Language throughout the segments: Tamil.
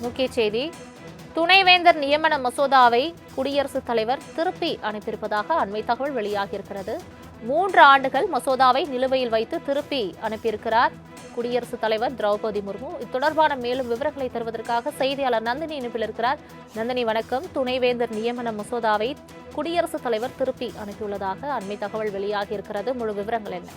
முக்கிய செய்தி. துணைவேந்தர் நியமன மசோதாவை குடியரசுத் தலைவர் திருப்பி அனுப்பியிருப்பதாக அண்மை தகவல் வெளியாகியிருக்கிறது. 3 ஆண்டுகள் மசோதாவை நிலுவையில் வைத்து திருப்பி அனுப்பியிருக்கிறார் குடியரசுத் தலைவர் திரௌபதி முர்மு. இது தொடர்பான மேலும் விவரங்களை தருவதற்காக செய்தியாளர் நந்தினி இணைப்பில் இருக்கிறார். நந்தினி, வணக்கம். துணைவேந்தர் நியமன மசோதாவை குடியரசுத் தலைவர் திருப்பி அனுப்பியுள்ளதாக அண்மை தகவல் வெளியாகியிருக்கிறது. முழு விவரங்கள் என்ன?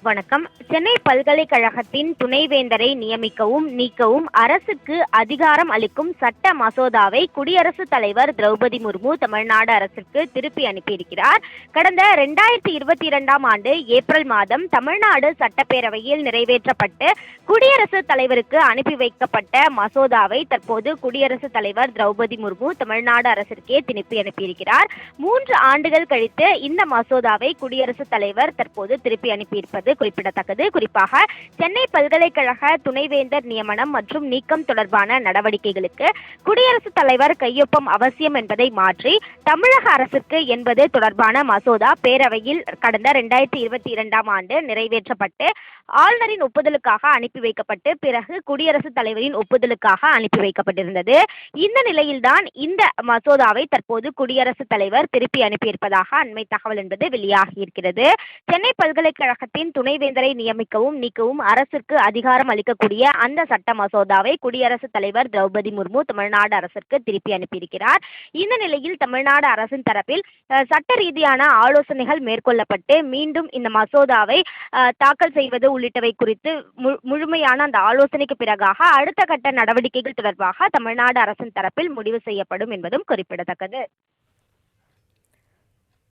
வணக்கம். சென்னை பல்கலைக்கழகத்தின் துணைவேந்தரை நியமிக்கவும் நீக்கவும் அரசுக்கு அதிகாரம் அளிக்கும் சட்ட மசோதாவை குடியரசுத் தலைவர் திரௌபதி முர்மு தமிழ்நாடு அரசுக்கு திருப்பி அனுப்பியிருக்கிறார். கடந்த 2022ஆம் ஆண்டு ஏப்ரல் மாதம் தமிழ்நாடு சட்டப்பேரவையில் நிறைவேற்றப்பட்டு குடியரசுத் தலைவருக்கு அனுப்பி வைக்கப்பட்ட மசோதாவை தற்போது குடியரசுத் தலைவர் திரௌபதி முர்மு தமிழ்நாடு அரசிற்கே திருப்பி அனுப்பியிருக்கிறார். 3 ஆண்டுகள் கழித்து இந்த மசோதாவை குடியரசுத் தலைவர் தற்போது திருப்பி அனுப்பியிருப்பது குறிப்பிடத்தக்கது. குறிப்பாக சென்னை பல்கலைக்கழக துணைவேந்தர் நியமனம் மற்றும் நீக்கம் தொடர்பான நடவடிக்கைகளுக்கு குடியரசுத் தலைவர் கையொப்பம் அவசியம் என்பதை மாற்றி தமிழக அரசுக்கு என்பது தொடர்பான மசோதா பேரவையில் கடந்த 2022ஆம் ஆண்டு நிறைவேற்றப்பட்டு ஆளுநரின் ஒப்புதலுக்காக அனுப்பி வைக்கப்பட்டு பிறகு குடியரசுத் தலைவரின் ஒப்புதலுக்காக அனுப்பி வைக்கப்பட்டிருந்தது. இந்த நிலையில்தான் இந்த மசோதாவை தற்போது குடியரசுத் தலைவர் திருப்பி அனுப்பியிருப்பதாக அண்மை தகவல் என்பது வெளியாகியிருக்கிறது. சென்னை பல்கலைக்கழகத்தின் துணைவேந்தரை நியமிக்கவும் நீக்கவும் அரசுக்கு அதிகாரம் அளிக்கக்கூடிய அந்த சட்ட மசோதாவை குடியரசுத் தலைவர் திரௌபதி முர்மு தமிழ்நாடு அரசுக்கு திருப்பி அனுப்பியிருக்கிறார். இந்த நிலையில் தமிழ்நாடு அரசின் தரப்பில் சட்ட ரீதியான ஆலோசனைகள் மேற்கொள்ளப்பட்டு மீண்டும் இந்த மசோதாவை தாக்கல் செய்வது உள்ளிட்டவை குறித்து முழுமையான அந்த ஆலோசனைக்கு பிறகாக அடுத்த கட்ட நடவடிக்கைகள் தொடர்பாக தமிழ்நாடு அரசின் தரப்பில் முடிவு செய்யப்படும் என்பதும் குறிப்பிடத்தக்கது.